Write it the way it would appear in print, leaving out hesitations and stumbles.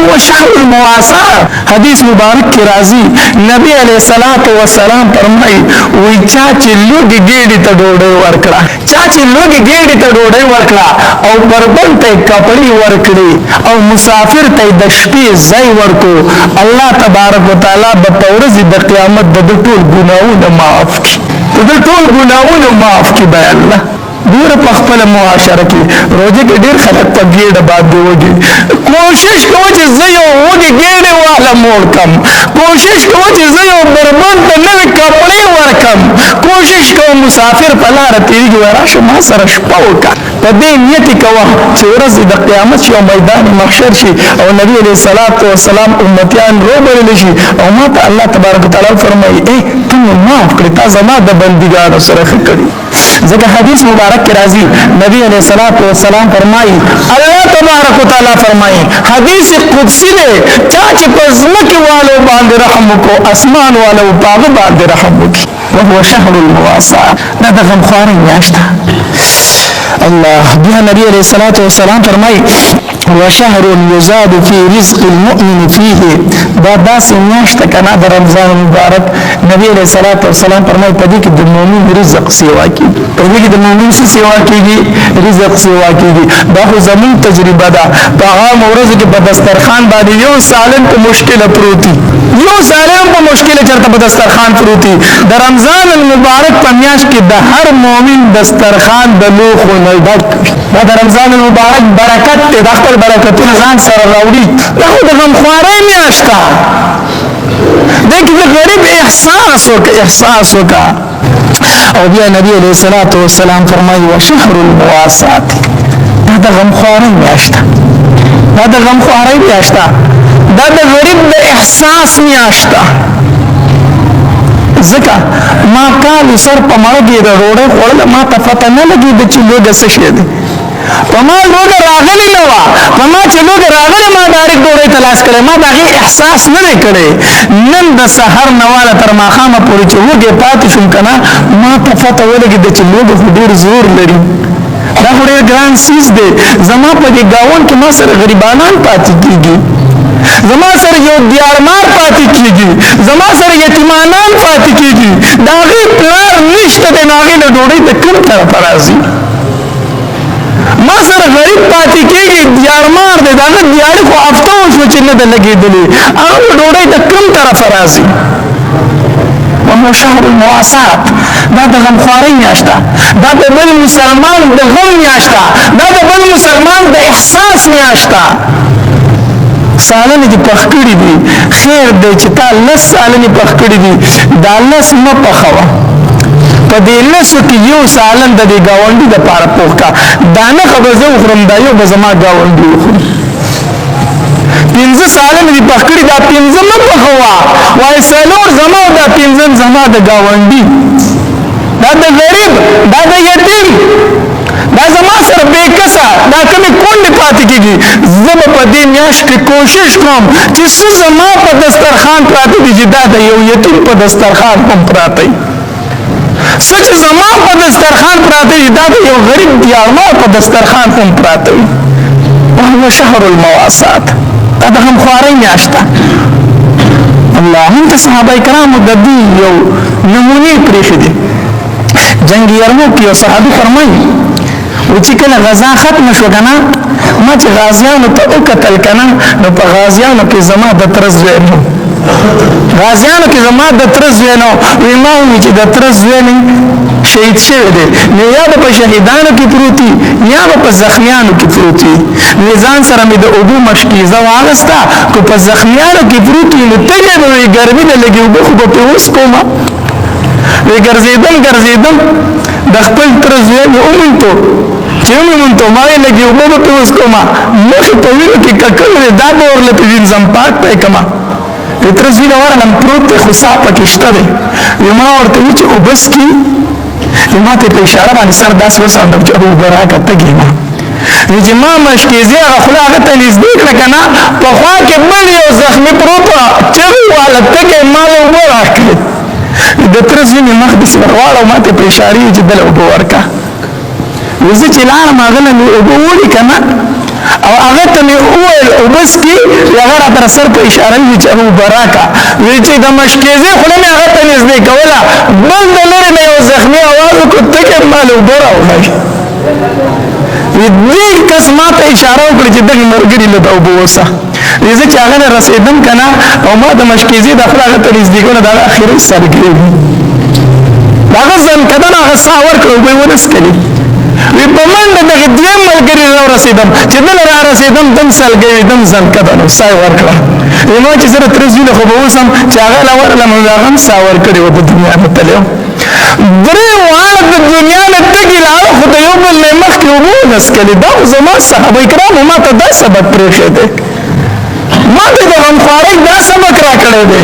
وهو شهر المواساة. حدیث مبارک کی راضی نبی علیہ الصلوۃ والسلام فرمایي وی چا چې لوګي ګېډې ته ډوډۍ ورکړه او بربل ته کپڑے ورکړي او مسافر ته د شپې ځای ورکو الله تبارک وتعالى په ورځ د قیامت د ټول ګناهونه معاف کړي به الله. ډیر په خپل معاشره کې روزه کې ډیر خلک په ګېډه باندې وږي. کوشش کوو چې زه یو وږي ګېډه والا موړ کم، کوشش کوو چې زه یو بربند ته نوې کپړې ورکم، کوشش کوو مسافر په لاره تېرېږي راشه ما سره شپه وکړه. په دې نیت کوه چې ورځ د قیامت شي او میدان محشر شي او نبی علیه الصلاۃ والسلام امتیان روبلل شي او ما ته الله تبارک وتعالی فرمایي ته مې معاف کړې، تا زما د بندګانو سره ښه کړي. ځکه حدیث مبارک کی راځي نبی علیہ الصلوۃ والسلام فرمایي الله تبارک وتعالى فرمایي حدیث قدسی دی چا چې په ځمکه والو باندې رحم وکړو اسمان والو باغ باندې رحم وکړي. وهو شهر المواساة. دا د غمخوارۍ میاشت ده. الله بیا نبی علیہ الصلوۃ والسلام فرمایي وشهر يزاد في رزق المؤمن فيه. دا داسې میاشت کنا د رمضان مبارک نبی علیہ الصلوۃ والسلام فرمایي په دې کې د مؤمن رزق سیوا کیږي، په دې کې د مؤمن سیوا کیږي، رزق سیوا کیږي. دا خو زمون تجربه ده. په عام ورځ کې په دسترخوان باندې یو سالن په مشکله پروتي، چرته په دسترخوان پروتي. د رمضان المبارک په میاشت کې د هر مؤمن دسترخوان د لوښو نه ډک. دا د رمضان المبارک برکت دی، د خپل برکتونه ځان سره راوړي. دا خو د غمخوارۍ میاشت ده. دې کې د غریب احساس وکړه. او بیا نبی علیہ الصلوۃ والسلام فرمایي وشهر المواساة. دا د غمخوارۍ میاشت ده. دا د غریب د احساس میاشت ده. ځکه ما کال سر په مرګې د ډوډۍ خوړله ما ته پته نه لګېده چې لوږه څه شی دی. په ما لوږه راغلې نه وه، په ما چې لوږه راغلې ما ډایرکټ ډوډۍ ته لاس کړی، ما د هغې احساس نه دی کړی. نن د سحر نه واله تر ماښامه پورې چې وږې پاتې شوم که نه ما ته پته ولګېده چې لوږه خو ډېر زور لري. دا خو ډېر ګران څیز دی. زما په دې ګاونډ کې ما سره غریبانان پاتې کېږي، زما سره یو دیارمار پاتې کېږي، زما سره یتیمانان پاتې کېږي. د هغې پلار نشته دی، نو هغې له ډوډۍ د کوم طرفه راځي؟ ما سره غریب پاتې کېږي، دیارمار دی، د هغه دیارې خو هفته وشوه چې نه ده لګېدلې، هغه له ډوډۍ د کوم طرفه راځي؟ وهو شهر المواساة. دا د غمخوارۍ میاشت ده. دا د بل مسلمان د غم میاشت ده. دا د بل مسلمان د احساس میاشت ده. سالنې دې پخ کړي دي، خیر دی چې تا 10 سالنې پخ کړي دي، دا 10 مه پخوه. په دې 10 کې یو سالن د دې ګاونډي دپاره پوخ کا. دا نه خو به زه وخورم، دا یو به زما ګاونډي وخوري. 15 سالنې دې پخ کړي، دا 15 مه پخوه، وایي 4 زما او دا 15 زما د ګاونډي، دا د غریب، دا د یتیم، دا زما سره بې کسه، دا کمې کونډې پاتې کېږي. زه به په دې میاشت کې کوشش کوم چې څه زما په دسترخوان پراته دي چې دا د یو یتیم په دسترخوان هم پراته وي، څه چې زما په دسترخوان پراته دي دا د یو غریب دیارمار په دسترخوان هم پراته وي. وهو شهر المواساة. دا د غمخوارۍ میاشت ده. الله هم د صحابه کرامو د دې یو نمونې پرېښې دي. جنګ یرموک یو صحابي فرمایي و چې کله غزا ختم شو که نه ما چې غازیانو ته وکتل که نه نو په غازیانو کې زما د تره زوی نه غازیانو کې زما د تره زوی نه وی ما ووي چې د تره زوی نه شهید شوی دی نو یا به په شهیدانو کې پروتي یا به په زخمیانو کې پروتي نو ځان سره مې د اوبو مشکیزه واغسته که په زخمیانو کې پروتي نو تږی به وي ګرمي ده لږې اوبه خو به پرې وڅکومه وی ګرځېدم د خپل تره زوی مې ومونتو چې ومونتو ما یې لږې اوبه به پرې وڅکومه مخې په وینو کې ککړ دی دا به ورله پې وینځم پاک پی کړمه د تره زوی نه ورغلم پروت دی خو ساه پکې شته دی وی ما ورته وي چې اوبه څکي ما ته په اشاره باندې سر داسې وڅنډم چې اوبه راکړه تږې ما چې ما مشکیزې هغه خوله هغه ته نږدې کړه که نه په خوا کې بل یو زخمي پروت وه چغې واله تږې ما له اوبه راکړې د تره زوی مې مخ داسې ورواړه ما ته په اشارې چې دله اوبه ورکړه زه چې لاړم هغه نه مې اوبه وړي که نه او هغه ته مې وویل اوبس کې هغه راته سر په اشاره وي چې اوبه راکړه وی چې د مشکېزې خوله مې هغه ته نږدې کوله بل د لرې مې یو زخمي اواز وکړو ته کې مال اوبه راوړئ دې کس ما ته اشاره وکړه چې دغې ملګري له ته اوبه وڅښه زه چې هغه نه رسېدم که نه او ما د مشکېزې د خوله هغه ته نږدې کونه د هغه اخري سرګرې د هغه ځنکدن هغه ساه ورکړه اوبه یې ونه څښلې وی په منډه دغه دویم ملګري را رسېدم چې دله را رسېدم دم سلګۍ وي دم زنکدن و ساه یې ورکړه ما چې زه تره زویله خو به اوسم چې هغه له ورغلم هغه هم ساه ورکړې وه د دنیا نه تللی و درې واړه د دنیا نه تږي لاړه خو د یو بل نه مخکې اوبه ونه څښلې دا خو زما صحابه کرامو ما ته دا سبق پرېښی دی ما ته د غمخوارۍ دا سبق را کړی دی